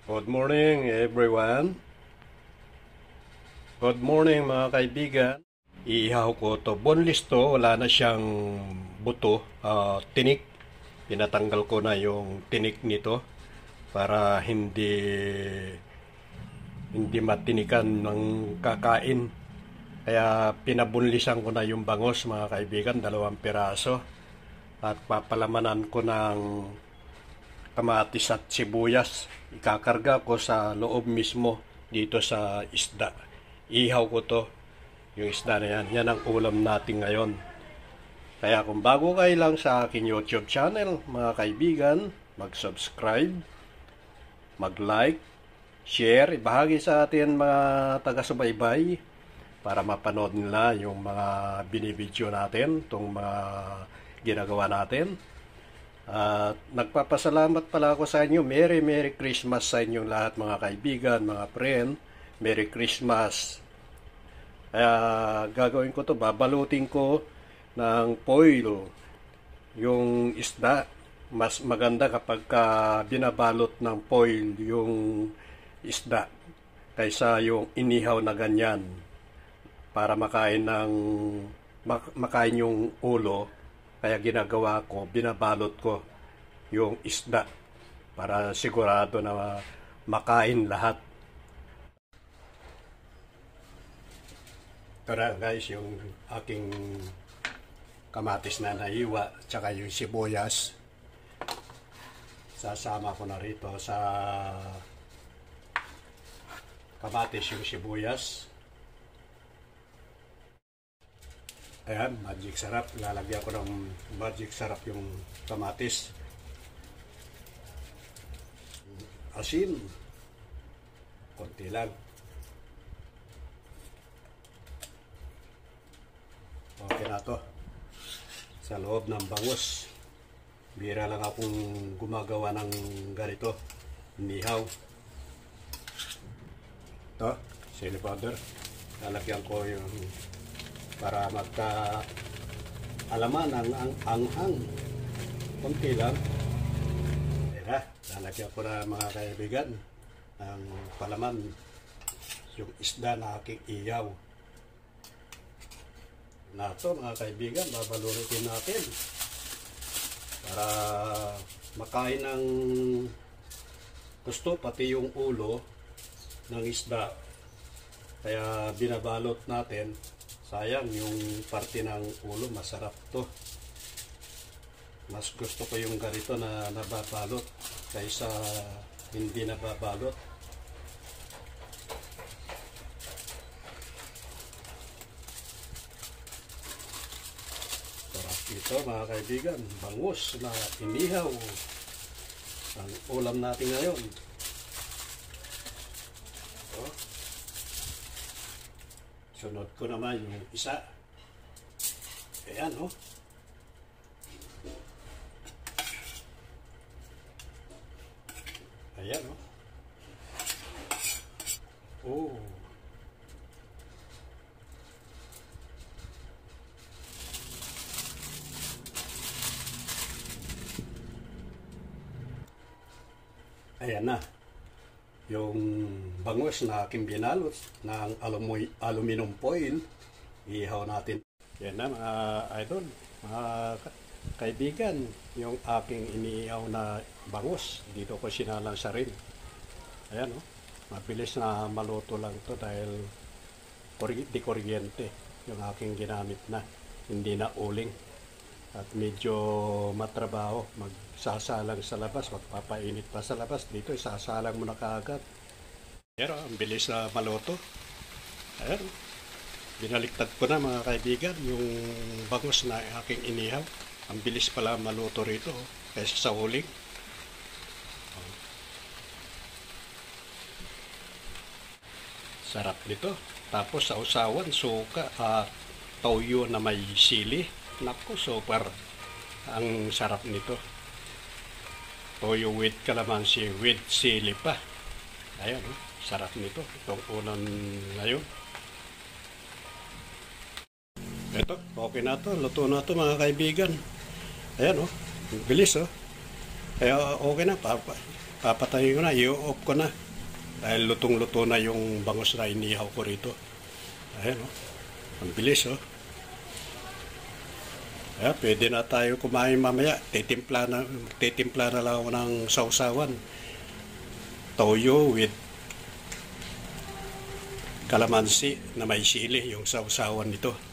Good morning everyone. Good morning mga kaibigan. Iihaw ko to. Boneless to. Wala na siyang buto. Tinik. Pinatanggal ko na yung tinik nito para hindi matinikan ng kakain. Kaya pinabunlisan ko na yung bangos mga kaibigan. 2 piraso. At papalamanan ko ng kamatis at sibuyas. Ikakarga ko sa loob mismo dito sa isda. Ihaw ko to, yung isda na yan. Yan ang ulam natin ngayon. Kaya kung bago kayo lang sa aking YouTube channel, mga kaibigan, mag-subscribe, mag-like, share, ibahagi sa atin mga taga-subaybay para mapanood nila yung mga binibidyo natin, itong mga ginagawa natin. At nagpapasalamat pala ako sa inyo. Merry Christmas sa inyong lahat mga kaibigan, mga friend. Merry Christmas. Kaya gagawin ko to, babalutin ko ng foil yung isda. Mas maganda kapag binabalot ng foil yung isda kaysa yung inihaw na ganyan para makain yung ulo. Kaya ginagawa ko, binabalot ko yung isda para sigurado na makain lahat. Ito na guys, yung aking kamatis na naiwa, tsaka yung sibuyas. Sasama ko na rito sa kamatis yung sibuyas. Ayan, magic sarap. Lalagyan ko ng magic sarap yung kamatis. Asin. Konti lang. Okay na to. Sa loob ng bangus. Bira lang akong gumagawa ng ganito. Nihaw. Ito, chili powder. Lalagyan ko yung para magka-alaman ang anghang. Kunti lang. Ayan, lalagyan ko na mga kaibigan ng palaman yung isda na aking iyaw. Na ito mga kaibigan, babalutin natin para makain ng gusto, pati yung ulo ng isda. Kaya binabalot natin. Sayang, yung parte ng ulo, masarap to. Mas gusto ko yung ganito na nababalot kaysa hindi nababalot. Sarap ito mga kaibigan. Bangus na inihaw. Ang ulam natin ngayon. Sunod ko naman yung isa. Ayan, oh. Ayan, oh. Oh. Ayan na. Yung bangus na aking binalot ng aluminum foil, ihaw natin. Yan na mga idol, mga kaibigan, yung aking iniihaw na bangus, dito ko sinalang sa rin. Ayan o, mabilis na maluto lang to dahil di kuryente yung aking ginamit na, hindi na uling. At medyo matrabaho, magsasalang sa labas, magpapainit pa sa labas. Dito, isasalang mo na kaagad. Pero, ang bilis na maluto. Ayan, binaliktad ko na mga kaibigan, yung bangus na aking inihaw. Ang bilis pala maluto rito, kaysa sa uling. Sarap nito. Tapos, sa usawan, suka at toyo na may sili. Naku, super. Ang sarap nito. Toyo with calamansi with sili pa. Ayan, sarap nito. Itong ulam ngayon. Ito, okay na to. Luto na to mga kaibigan. Ayan, bilis, Kaya okay na. papatayin ko na, i-off ko na. Dahil lutong-luto na yung bangus na inihaw ko rito. Ayan, oh. Ang bilis, oh. Ayan, pwede na tayo kumain mamaya. Titimpla na lang ako ng sausawan. Toyo with kalamansi na may sili, yung sausawan nito.